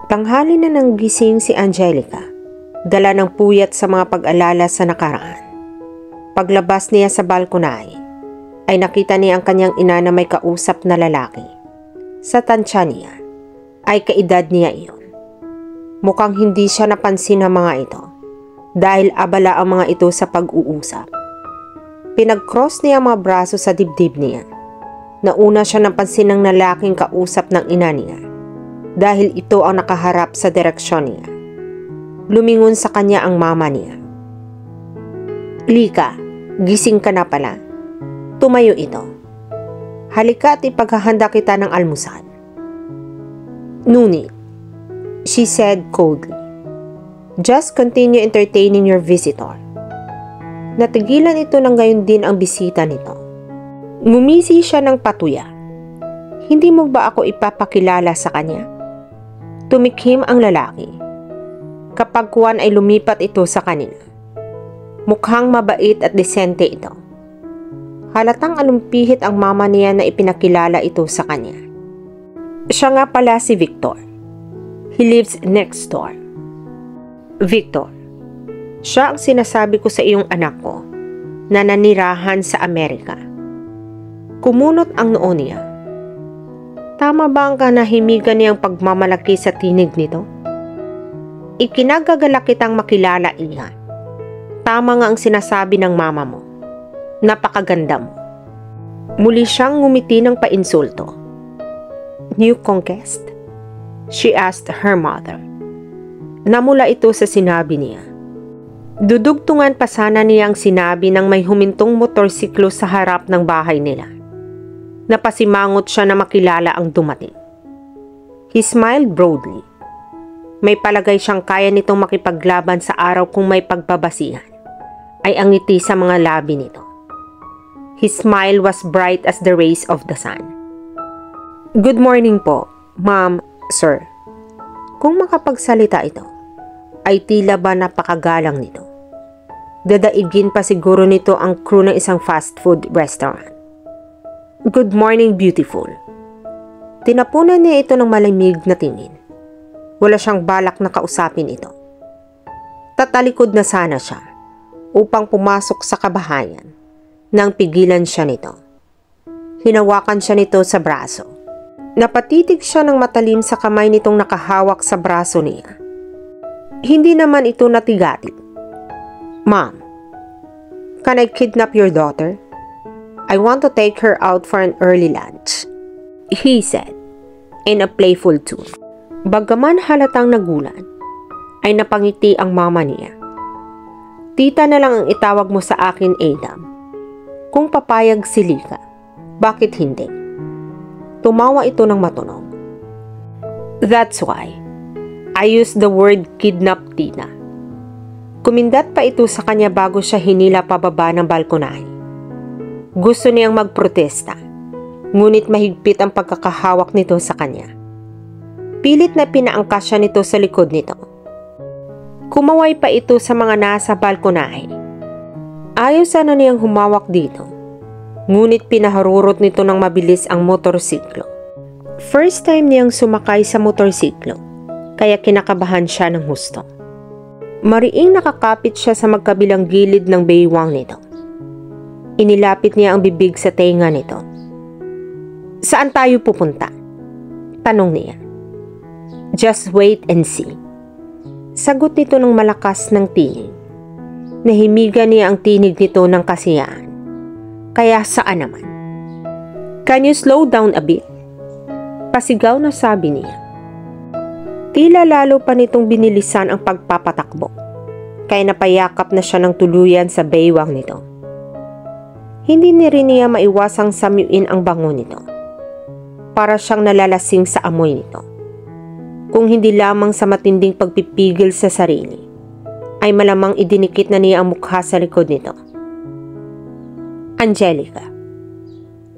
Tanghali na nang gising si Angelica, dala ng puyat sa mga pag-alala sa nakaraan. Paglabas niya sa balkonahe, ay nakita niya ang kanyang ina na may kausap na lalaki. Sa tansya niya, ay kaedad niya iyon. Mukhang hindi siya napansin ng mga ito, dahil abala ang mga ito sa pag-uusap. Pinag-cross niya ang mga braso sa dibdib niya. Nauna siya napansin ng lalaking kausap ng ina niya, dahil ito ang nakaharap sa direksyon niya. Lumingon sa kanya ang mama niya. "Lika, gising ka na pala. Tumayo ito. Halika at ipaghahanda kita ng almusal." "Ngunit," she said coldly, "just continue entertaining your visitor." Natigilan ito ng gayon din ang bisita nito. Ngumisi siya ng patuya. "Hindi mo ba ako ipapakilala sa kanya?" Tumikhim ang lalaki. Kapag kuwan ay lumipat ito sa kanila. Mukhang mabait at desente ito. Halatang alumpihit ang mama niya na ipinakilala ito sa kanya. Siya nga pala si Victor. He lives next door. Victor, siya ang sinasabi ko sa iyong anak ko na nanirahan sa Amerika. Kumunot ang noo niya. Tama ba ang kanahimigan niyang pagmamalaki sa tinig nito? "Ikinagagalak kitang makilala, iha. Tama nga ang sinasabi ng mama mo. Napakaganda mo." Muli siyang ngumiti ng painsulto. "New conquest?" she asked her mother. Namula ito sa sinabi niya. Dudugtungan pa sana niya ang sinabi ng may humintong motorsiklo sa harap ng bahay nila. Napasimangot siya na makilala ang dumating. He smiled broadly. May palagay siyang kaya nitong makipaglaban sa araw kung may pagbabasihan. Ay ang ngiti sa mga labi nito. His smile was bright as the rays of the sun. "Good morning po, ma'am, sir." Kung makapagsalita ito, ay tila ba napakagalang nito. Dadaigin pa siguro nito ang crew ng isang fast food restaurant. "Good morning, beautiful." Tinapunan niya ito ng malamig na tingin. Wala siyang balak na kausapin ito. Tatalikod na sana siya upang pumasok sa kabahayan nang pigilan siya nito. Hinawakan siya nito sa braso. Napatitig siya ng matalim sa kamay nitong nakahawak sa braso niya. Hindi naman ito natigati. "Ma'am, can I kidnap your daughter? I want to take her out for an early lunch," he said in a playful tone. Bagaman halatang nagulan, ay napangiti ang mama niya. "Tita na lang ang itawag mo sa akin, Adam. Kung papayag si Lika, bakit hindi?" Tumawa ito ng matunog. "That's why I used the word kidnap, Tina." Kumindat pa ito sa kanya bago siya hinila pababa ng balkonahe. Gusto niyang magprotesta, ngunit mahigpit ang pagkakahawak nito sa kanya. Pilit na pinaangkas siya nito sa likod nito. Kumaway pa ito sa mga nasa balkonahe. Ayaw sana niyang humawak dito, ngunit pinaharurot nito ng mabilis ang motorsiklo. First time niyang sumakay sa motorsiklo, kaya kinakabahan siya ng husto. Mariing nakakapit siya sa magkabilang gilid ng baywang nito. Inilapit niya ang bibig sa tenga nito. "Saan tayo pupunta?" tanong niya. "Just wait and see." Sagot nito ng malakas ng tinig. Nahimigan niya ang tinig nito ng kasiyahan. "Kaya saan naman?" "Can you slow down a bit?" Pasigaw na sabi niya. Tila lalo pa nitong binilisan ang pagpapatakbo, kaya napayakap na siya ng tuluyan sa baywang nito. Hindi ni rin niya maiwasang samyuin ang bango nito. Para siyang nalalasing sa amoy nito. Kung hindi lamang sa matinding pagpipigil sa sarili, ay malamang idinikit na niya ang mukha sa likod nito. "Angelica,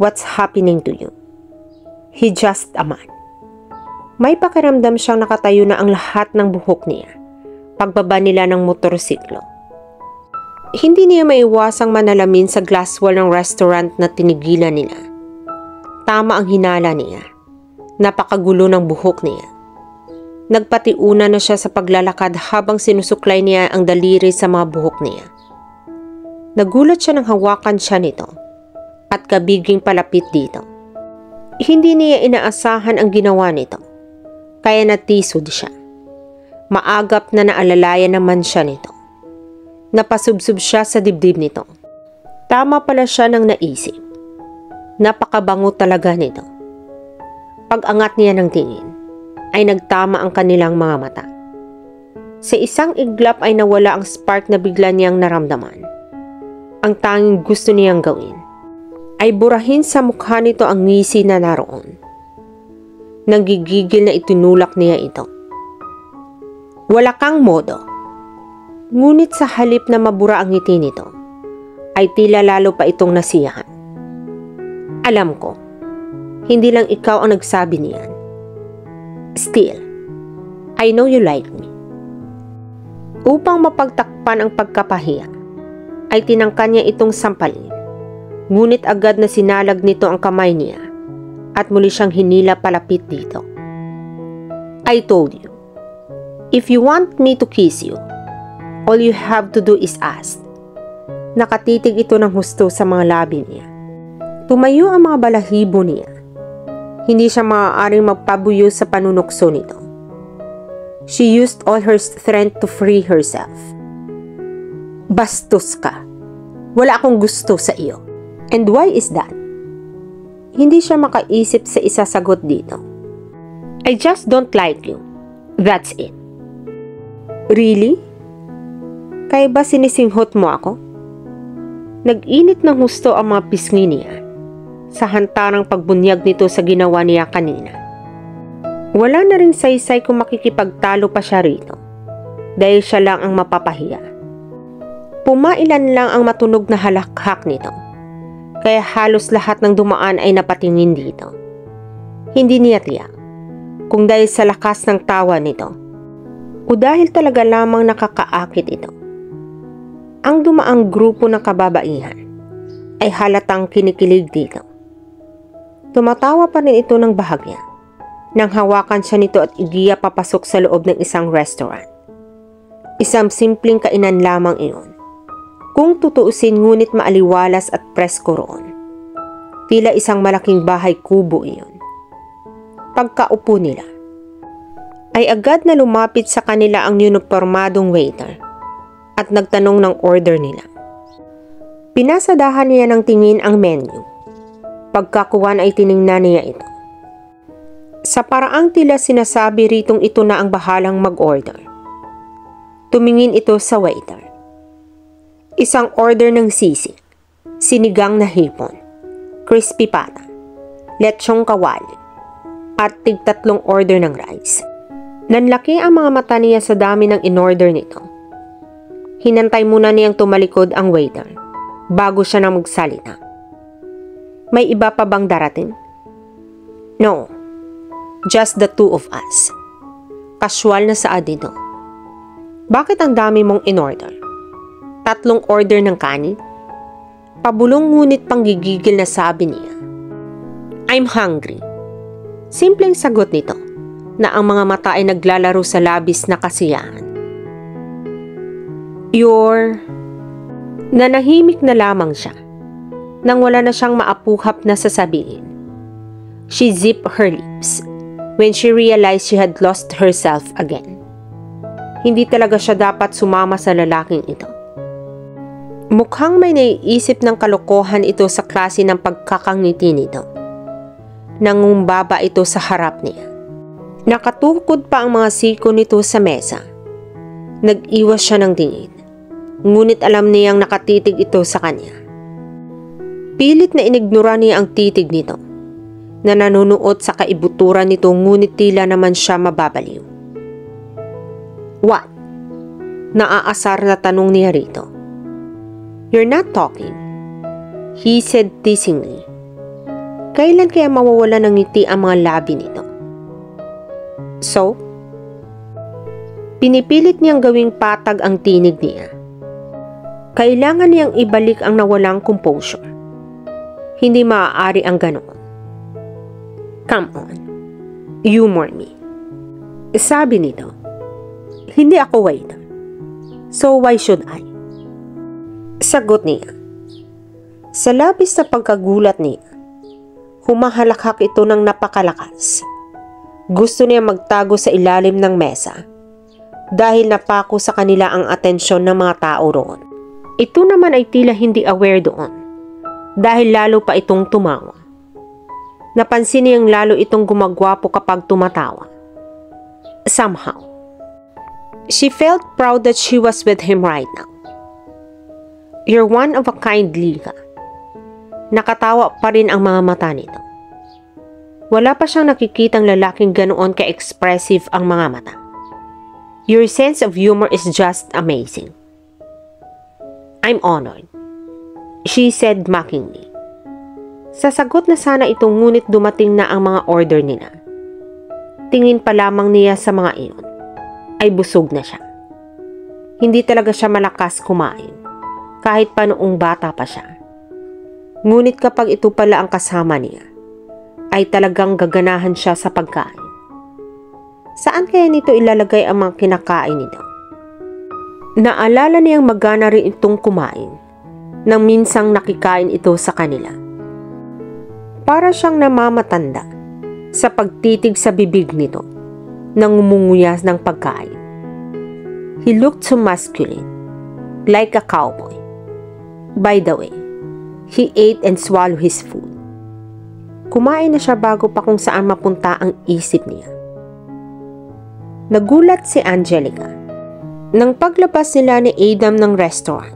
what's happening to you? He just a man." May pakiramdam siyang nakatayo na ang lahat ng buhok niya pagbaba nila ng motorsiklo. Hindi niya maiwasang manalamin sa glass wall ng restaurant na tinigilan nila. Tama ang hinala niya. Napakagulo ng buhok niya. Nagpatiuna na siya sa paglalakad habang sinusuklay niya ang daliri sa mga buhok niya. Nagulat siya nang hawakan siya nito at kabiging palapit dito. Hindi niya inaasahan ang ginawa nito, kaya natisod siya. Maagap na naalalayan naman siya nito. Napasubsob siya sa dibdib nito. Tama pala siya nang naisip. Napakabango talaga nito. Pag-angat niya ng tingin, ay nagtama ang kanilang mga mata. Sa isang iglap ay nawala ang spark na bigla niyang naramdaman. Ang tanging gusto niyang gawin ay burahin sa mukha nito ang ngisi na naroon. Nanggigigil na itinulak niya ito. Wala kang modo. Ngunit sa halip na mabura ang ngiti nito, ay tila lalo pa itong nasiyahan. Alam ko, hindi lang ikaw ang nagsabi niyan. Still, I know you like me. Upang mapagtakpan ang pagkapahiya, ay tinangka niya itong sampalin. Ngunit agad na sinalag nito ang kamay niya at muli siyang hinila palapit dito. I told you, if you want me to kiss you, all you have to do is ask. Nakatitig ito ng husto sa mga labi niya. Tumayo ang mga balahibo niya. Hindi siya maaaring magpabuyo sa panunukso nito. She used all her strength to free herself. Bastos ka. Wala akong gusto sa iyo. And why is that? Hindi siya makaisip sa isasagot dito. I just don't like you. That's it. Really? Kaya ba sinisinghot mo ako? Nag-init ng husto ang mga pisngi niya sa hantarang pagbunyag nito sa ginawa niya kanina. Wala na rin saysay kung makikipagtalo pa siya rito dahil siya lang ang mapapahiya. Pumailan lang ang matunog na halakhak nito, kaya halos lahat ng dumaan ay napatingin dito. Hindi niya tiyak kung dahil sa lakas ng tawa nito o dahil talaga lamang nakakaakit ito. Ang dumaang grupo ng kababaihan ay halatang kinikilig dito. Tumatawa pa rin ito ng bahagya nang hawakan siya nito at igiya papasok sa loob ng isang restaurant. Isang simpleng kainan lamang iyon. Kung tutuusin ngunit maaliwalas at presko roon. Tila isang malaking bahay kubo iyon. Pagkaupo nila, ay agad na lumapit sa kanila ang unipormadong waiter at nagtanong ng order nila. Pinasadahan niya ng tingin ang menu. Pagkakuwan ay tiningnan niya ito. Sa paraang tila sinasabi ritong ito na ang bahalang mag-order. Tumingin ito sa waiter. Isang order ng sisig, sinigang na hipon, crispy pata, lechong kawali, at tig-3 order ng rice. Nanlaki ang mga mata niya sa dami ng in-order nito. Hinantay muna niyang tumalikod ang waiter bago siya na magsalita. May iba pa bang darating? No, just the 2 of us. Casual na saad nito. Bakit ang dami mong in-order? 3 order ng kanin? Pabulong ngunit panggigigil na sabi niya. I'm hungry. Simpleng sagot nito na ang mga mata ay naglalaro sa labis na kasiyahan. Nanahimik na lamang siya nang wala na siyang maapuhap na sasabihin. She zipped her lips when she realized she had lost herself again. Hindi talaga siya dapat sumama sa lalaking ito. Mukhang may naiisip ng kalokohan ito sa klase ng pagkakangiti nito. Nangumbaba ito sa harap niya. Nakatukod pa ang mga siko nito sa mesa. Nag-iwas siya ng tingin, ngunit alam niyang nakatitig ito sa kanya. Pilit na inignora niya ang titig nito, na nanunuot sa kaibuturan nito ngunit tila naman siya mababaliw. What? Naaasar na tanong niya rito. You're not talking, he said teasingly. Kailan kaya mawawala ng ngiti ang mga labi nito? So? Pinipilit niyang gawing patag ang tinig niya. Kailangan niyang ibalik ang nawalang composure. Hindi maaari ang ganoon. Come on, humor me. Sabi nito, hindi ako waiter. So why should I? Sagot niya. Sa labis na pagkagulat niya, humahalakhak ito ng napakalakas. Gusto niya magtago sa ilalim ng mesa dahil napako sa kanila ang atensyon ng mga tao roon. Ito naman ay tila hindi aware doon dahil lalo pa itong tumawa. Napansin niyang lalo itong gumagwapo kapag tumatawa. Somehow, she felt proud that she was with him right now. You're one of a kind, Lika. Nakatawa pa rin ang mga mata nito. Wala pa siyang nakikitang lalaking ganoon ka-expressive ang mga mata. Your sense of humor is just amazing. I'm honored, she said mockingly. Sasagot na sana ito ngunit dumating na ang mga order nila. Tingin pa lamang niya sa mga iyon, ay busog na siya. Hindi talaga siya malakas kumain, kahit pa noong bata pa siya. Ngunit kapag ito pala ang kasama niya, ay talagang gaganahan siya sa pagkain. Saan kaya nito ilalagay ang mga kinakain nito? Naalala niyang magana rin itong kumain nang minsang nakikain ito sa kanila. Para siyang namamatanda sa pagtitig sa bibig nito nang umunguyas ng pagkain. He looked so masculine, like a cowboy. By the way, he ate and swallowed his food. Kumain na siya bago pa kung saan mapunta ang isip niya. Nagulat si Angelica. Nang paglabas nila ni Adam ng restaurant,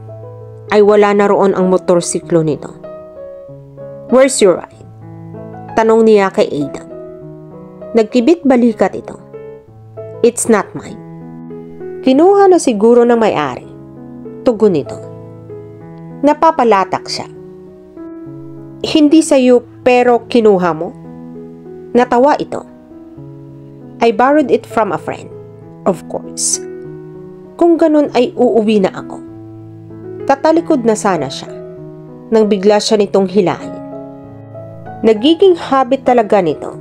ay wala na roon ang motorsiklo nito. Where's your ride? Tanong niya kay Adam. Nagkibit balikat ito. It's not mine. Kinuha na siguro ng may-ari. Tugon nito. Napapalatak siya. Hindi sa'yo pero kinuha mo? Natawa ito. I borrowed it from a friend. Of course. Kung ganun ay uuwi na ako. Tatalikod na sana siya nang bigla siya nitong hilahin. Nagiging habit talaga nito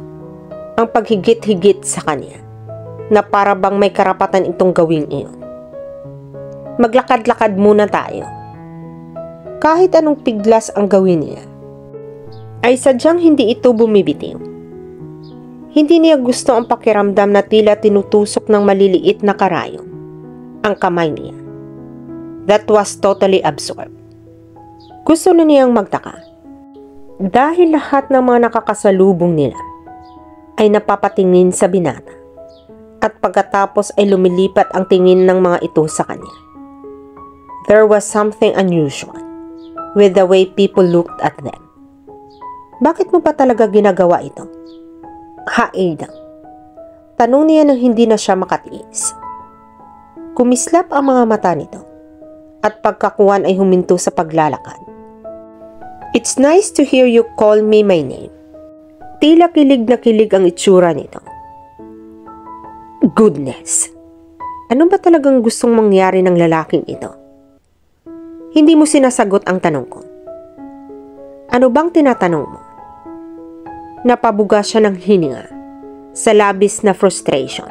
ang paghigit-higit sa kanya na para bang may karapatan itong gawing iyon. Maglakad-lakad muna tayo. Kahit anong piglas ang gawin niya, ay sadyang hindi ito bumibitiw. Hindi niya gusto ang pakiramdam na tila tinutusok ng maliliit na karayom ang kamay niya. That was totally absurd. Gusto na niyang magtaka. Dahil lahat ng mga nakakasalubong nila ay napapatingin sa binata at pagkatapos ay lumilipat ang tingin ng mga ito sa kanya. There was something unusual with the way people looked at them. Bakit mo pa talaga ginagawa ito? Ha, Adam? Tanong niya nang hindi na siya makatiis. Kumislap ang mga mata nito at pagkakuwan ay huminto sa paglalakad. It's nice to hear you call me my name. Tila kilig na kilig ang itsura nito. Goodness! Ano ba talagang gustong mangyari ng lalaking ito? Hindi mo sinasagot ang tanong ko. Ano bang tinatanong mo? Napabuga siya ng hininga sa labis na frustration.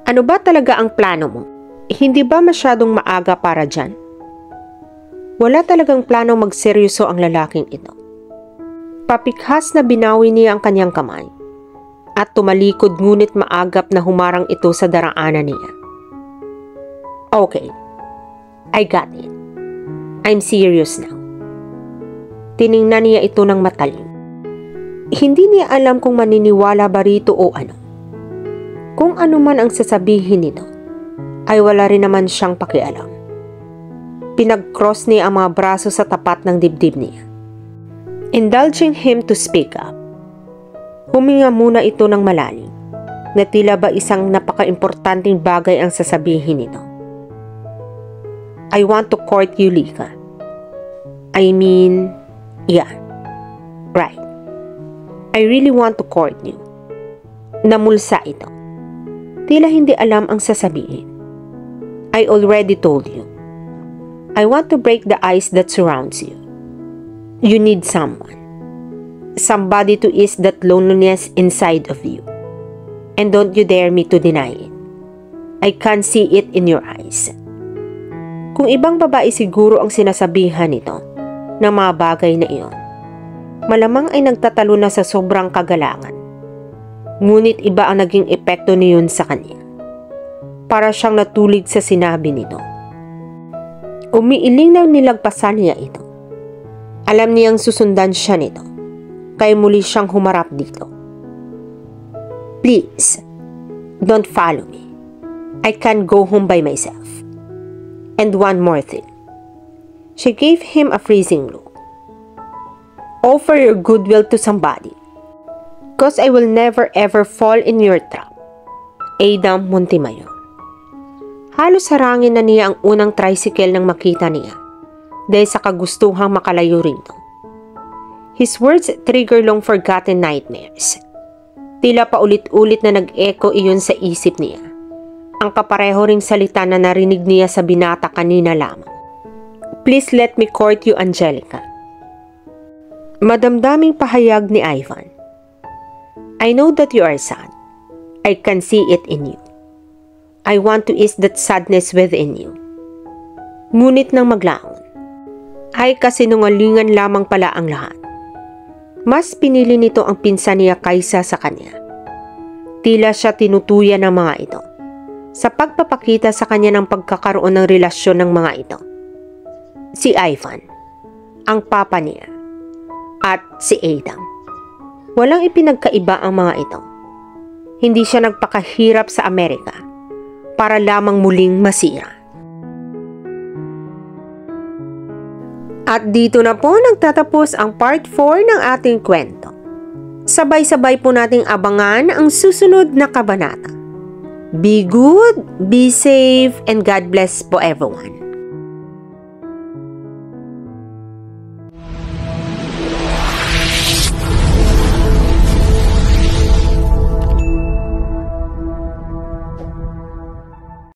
Ano ba talaga ang plano mo? Hindi ba masyadong maaga para dyan? Wala talagang plano magseryoso ang lalaking ito. Papikhas na binawi niya ang kanyang kamay at tumalikod ngunit maagap na humarang ito sa daraanan niya. Okay, I got it. I'm serious now. Tiningnan niya ito ng matalim. Hindi niya alam kung maniniwala ba rito o ano. Kung ano man ang sasabihin nito, ay wala rin naman siyang pakialam. Pinag-cross niya ang mga braso sa tapat ng dibdib niya, indulging him to speak up. Huminga muna ito ng malalim, na tila ba isang napaka-importanting bagay ang sasabihin nito. I want to court you, Lika. I mean, yeah, right. I really want to court you. Namulsa ito. Tila hindi alam ang sasabihin. I already told you. I want to break the ice that surrounds you. You need someone. Somebody to ease that loneliness inside of you. And don't you dare me to deny it. I can see it in your eyes. Kung ibang babae siguro ang sinasabihan nito ng mga bagay na iyon, malamang ay nagtatalo na sa sobrang kagalangan. Ngunit iba ang naging epekto niyon sa kanya. Para siyang natulig sa sinabi nito. Umiiling na nilagpasan niya ito. Alam niyang susundan siya nito, kaya muli siyang humarap dito. Please, don't follow me. I can't go home by myself. And one more thing. She gave him a freezing look. Offer your goodwill to somebody. Cause I will never ever fall in your trap. Adam Montemayor. Halos harangin na niya ang unang tricycle nang makita niya dahil sa kagustuhang makalayo rito. His words trigger long forgotten nightmares. Tila pa ulit-ulit na nag-echo iyon sa isip niya. Ang kapareho ring salita na narinig niya sa binata kanina lamang. Please let me court you, Angelica. Madamdaming pahayag ni Ivan. I know that you are sad. I can see it in you. I want to ease that sadness within you. Ngunit nang maglaon, ay kasinungalingan lamang pala ang lahat. Mas pinili nito ang pinsan niya kaysa sa kanya. Tila siya tinutuyan ng mga ito sa pagpapakita sa kanya ng pagkakaroon ng relasyon ng mga ito. Si Ivan, ang papa niya, at si Adam. Walang ipinagkaiba ang mga ito. Hindi siya nagpakahirap sa Amerika para lamang muling masira. At dito na po nagtatapos ang part 4 ng ating kwento. Sabay-sabay po nating abangan ang susunod na kabanata. Be good, be safe, and God bless po everyone.